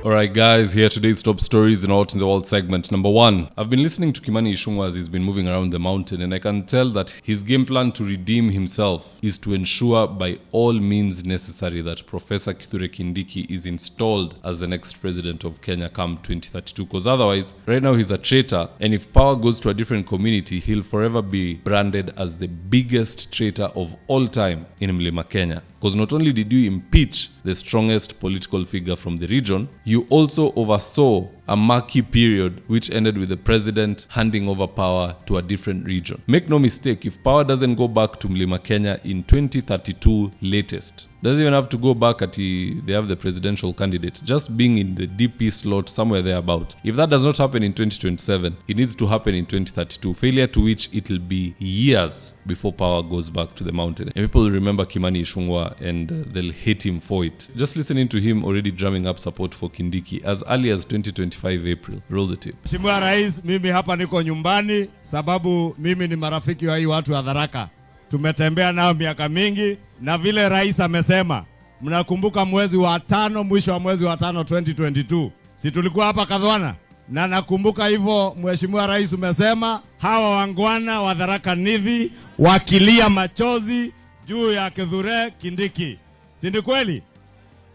Alright guys, here today's top stories in Out in the World segment. Number 1, I've been listening to Kimani Ichungwa as he's been moving around the mountain, and I can tell that his game plan to redeem himself is to ensure by all means necessary that Professor Kindiki is installed as the next president of Kenya come 2032, because otherwise, right now he's a traitor, and if power goes to a different community, he'll forever be branded as the biggest traitor of all time in Mlima Kenya. Because not only did you impeach the strongest political figure from the region, you also oversaw a murky period which ended with the president handing over power to a different region. Make no mistake, if power doesn't go back to Mlima Kenya in 2032 latest, doesn't even have to go back at they have the presidential candidate, just being in the DP slot somewhere thereabout. If that does not happen in 2027, it needs to happen in 2032, failure to which it will be years before power goes back to the mountain. And people will remember Kimani Ichungwa and they'll hate him for it. Just listening to him already drumming up support for Kindiki as early as 2025 April. Roll the tape. Mheshimiwa Rais, mimi hapa niko nyumbani sababu mimi ni marafiki wa hii watu wa Tharaka. Tumetembea nao miaka mingi, na vile rais amesema, mnakumbuka mwezi wa 5, mwisho wa mwezi wa 5 2022, si tulikuwa hapa Kadhwana? Na nakumbuka hivyo Mheshimiwa Rais umesema hawa wangwana wa Tharaka Nithi wakilia machozi juu ya Kithure Kindiki, si ni kweli?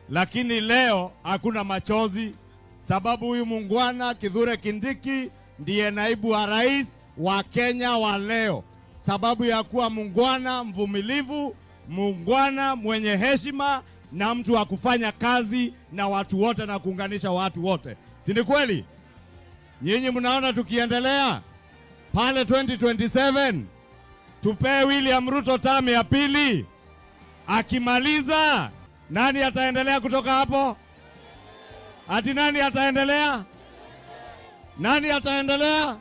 Lakini leo hakuna machozi, sababu huyu mungwana Kithure Kindiki ndiye naibu wa rais wa Kenya wa leo, sababu ya kuwa mungwana mvumilivu, mungwana mwenye heshima, na mtu wa kufanya kazi na watu wote na kuunganisha watu wote, si ni kweli? Nyinyi mnaona tukiendelea pale 2027 tupe William Ruto tamu ya pili, akimaliza nani ataendelea kutoka hapo? Ati nani ataendelea? Nani ataendelea?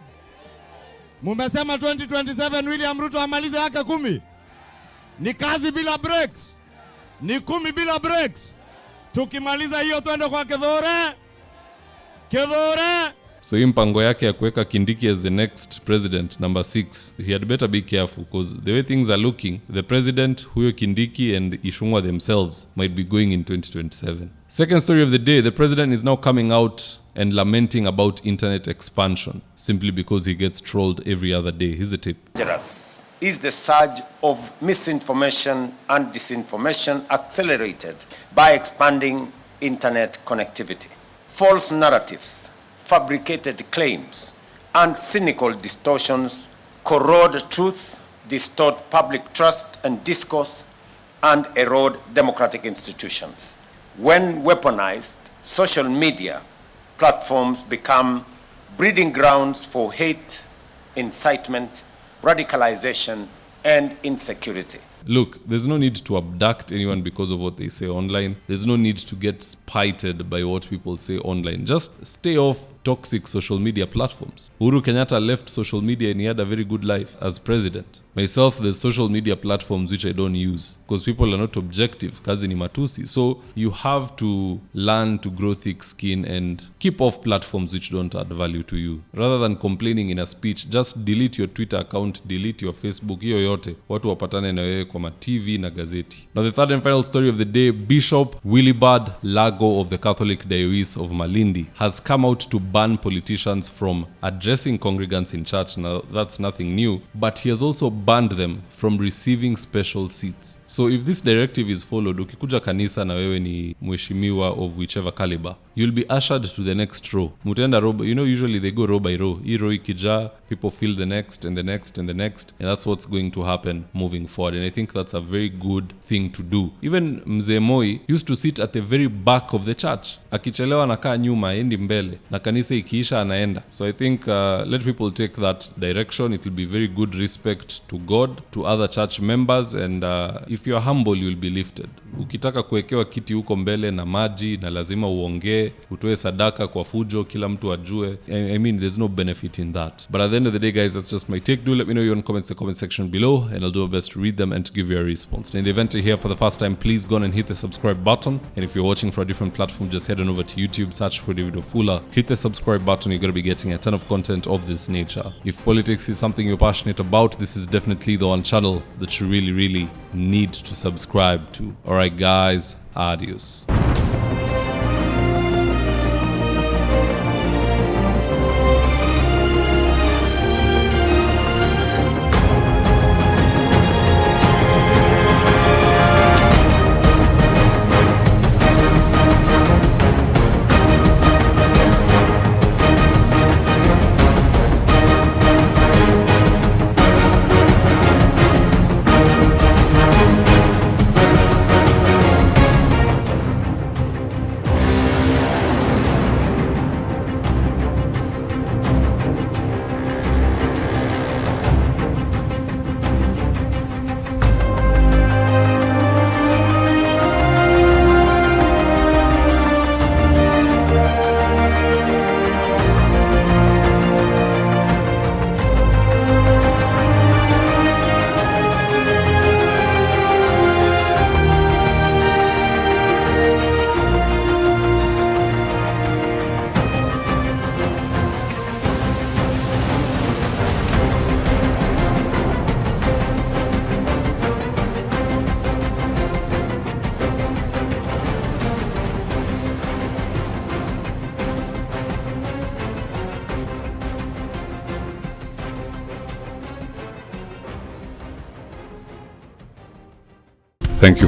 Mumesema 2027 William Ruto amalize yake 10. Ni kazi bila breaks. Ni 10 bila breaks. Tukimaliza hiyo twende kwa Kithure. So hii mpango yake ya kuweka Kindiki as the next president, number 6, he had better be careful, because the way things are looking, the president, huyo Kindiki and Ichungwa themselves might be going in 2027. Second story of the day, the president is now coming out and lamenting about internet expansion simply because he gets trolled every other day. Here's a tip. Is the surge of misinformation and disinformation accelerated by expanding internet connectivity. False narratives, fabricated claims, and cynical distortions corrode truth, distort public trust and discourse, and erode democratic institutions. When weaponized, social media platforms become breeding grounds for hate, incitement, radicalization, and insecurity. Look, there's no need to abduct anyone because of what they say online. There's no need to get spited by what people say online. Just stay off toxic social media platforms. Uhuru Kenyatta left social media and he had a very good life as president. Myself, there's social media platforms which I don't use because people are not objective. Kazi ni matusi. So you have to learn to grow thick skin and keep off platforms which don't add value to you. Rather than complaining in a speech, just delete your Twitter account, delete your Facebook, hiyo yote. Watu wapatane na wewe kwa TV na gazeti. Now the third and final story of the day, Bishop Willibald Lago of the Catholic Diocese of Malindi has come out to ban politicians from addressing congregants in church. Now that's nothing new, but he has also banned them from receiving special seats. So if this directive is followed, ukikuja kanisa na wewe ni mheshimiwa of whichever caliber, you'll be ushered to the next row. Mutenda row, usually they go row by row. Hii row ikija, people fill the next and the next and the next, and that's what's going to happen moving forward. And I think that's a very good thing to do. Even Mzee Moi used to sit at the very back of the church. Akichelewa anakaa nyuma, endi mbele, na kanisa ikiisha anaenda. So I think let people take that direction. It will be very good respect to God, to other church members, and if you are humble, you will be lifted. Ukitaka kuwekewa kiti huko mbele na maji na lazima uongee, utoe sadaka kwa fujo, kila mtu ajue. I mean, there's no benefit in that. But at the end of the day, guys, that's just my take. Do let me know your own comments in the comment section below, and I'll do my best to read them and to give you a response. And in the event you're here for the first time, please go on and hit the subscribe button. And if you're watching for a different platform, just head on over to YouTube, search for David Wafula, hit the subscribe button. You're going to be getting a ton of content of this nature. If politics is something you're passionate about, this is definitely the one channel that you really need to subscribe to. Alright guys, adios.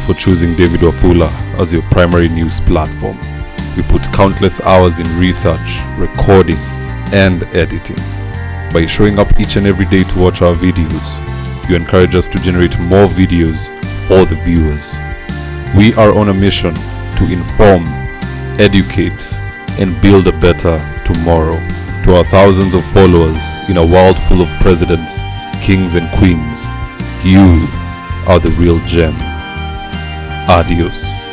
you for choosing David Wafula as your primary news platform. We put countless hours in research, recording, and editing. By showing up each and every day to watch our videos, you encourage us to generate more videos for the viewers. We are on a mission to inform, educate, and build a better tomorrow. To our thousands of followers in a world full of presidents, kings, and queens, you are the real gem. Adios.